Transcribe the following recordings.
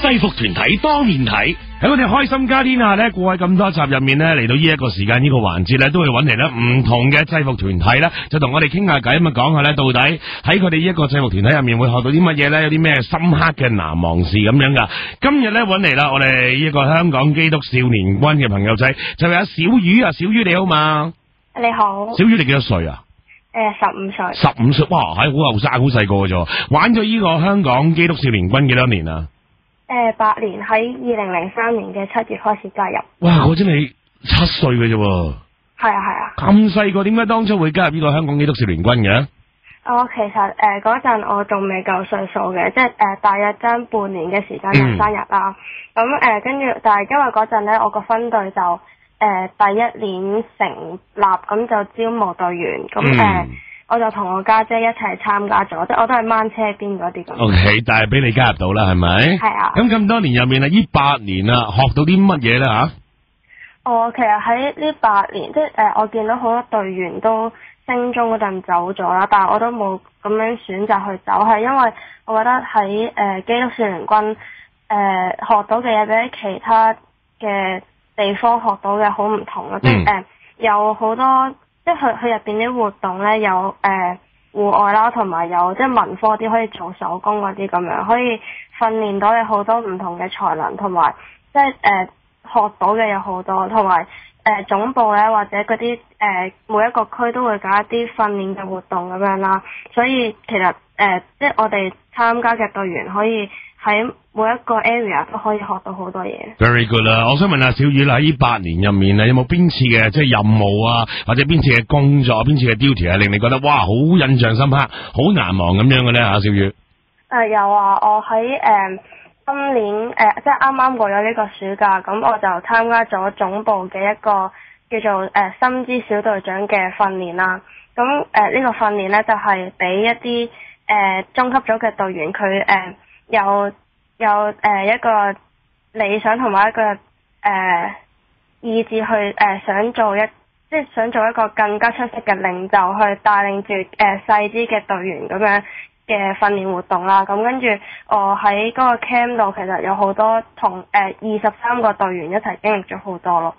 制服團體多面睇。喺我哋開心家天下咧，過去咁多集入面咧，嚟到呢一個時間呢個環節咧，都會揾嚟咧唔同嘅制服團體咧，就同我哋傾下偈咁啊，講下咧到底喺佢哋呢一個制服團體入面會學到啲乜嘢咧，有啲咩深刻嘅難忘事咁樣噶。今日咧揾嚟啦，我哋呢一個香港基督少年軍嘅朋友仔，就係阿小魚啊，小魚你好嘛？你好。小魚你幾多歲啊？15歲。15歲，哇，係好後生，好細個嘅啫。玩咗呢個香港基督少年軍幾多年啊？8年，喺2003年嘅7月開始加入。哇，我真係7歲嘅啫。係啊。咁細個，點解當初會加入呢個香港基督少年軍嘅？其實嗰陣我仲未夠歲數嘅，即係大約爭半年嘅時間就生日啦。咁跟住，但係因為嗰陣咧，我個分隊就第一年成立，咁就招募隊員，咁我就同我家姐一齊參加咗，即係我都係掹車邊嗰啲咁。OK， 但係俾你加入到啦，係咪？係啊。咁多年入面啊，呢8年啊，學到啲乜嘢咧吓？其實喺呢8年，即係我見到好多隊員都升中嗰陣走咗啦，但係我都冇咁樣選擇去走，係因為我覺得喺基督少年軍學到嘅嘢比其他嘅地方學到嘅好唔同咯，即係有好多。即係佢入邊啲活動咧，有戶外啦，同埋有即係文科啲可以做手工嗰啲咁樣，可以訓練到你好多唔同嘅才能，同埋即係學到嘅有好多，同埋總部咧或者嗰啲每一個區都會搞一啲訓練嘅活動咁樣啦，所以其實即係我哋參加嘅隊員可以喺每一個 area 都可以學到好多嘢。Very good 啦！我想問下小雨啦，喺呢8年入面啊，有冇邊次嘅即係任務啊，或者邊次嘅工作、邊次嘅 duty 啊，令你覺得哇好印象深刻、好難忘咁樣嘅咧嚇？小雨有啊！我喺今年即係啱啱過咗呢個暑假，咁我就參加咗總部嘅一個叫做深資小隊長嘅訓練啦。咁呢個訓練咧就係俾一啲中級組嘅隊員，佢有一個理想同埋一個意志去想做一個更加出色嘅領袖，去帶領住細啲嘅隊員咁樣嘅訓練活動啦。咁跟住我喺嗰個 camp 度，其實有好多同23個隊員一齊經歷咗好多咯。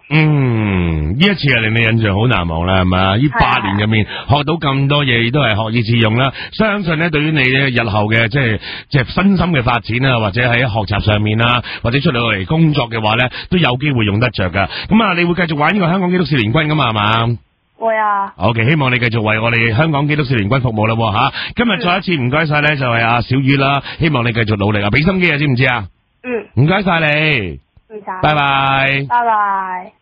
呢一次係令你印象好難忘啦，係咪？呢8年入面學到咁多嘢，都係學以致用啦。相信咧，對於你日後嘅即係身心嘅發展啊，或者喺學習上面啊，或者出嚟工作嘅話咧，都有機會用得着噶。咁啊，你會繼續玩呢個香港基督少年軍噶嘛？係嘛？會啊。OK， 希望你繼續為我哋香港基督少年軍服務啦吓。今日再一次唔該晒咧，就係阿小雨啦。希望你繼續努力啊，俾心機啊，知唔知啊？唔該晒你。唔使。拜拜。拜拜。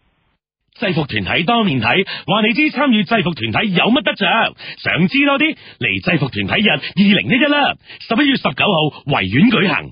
制服團體多面睇，話你知參與制服團體有乜得着？想知多啲，嚟制服團體日2011啦，11月19號維園舉行。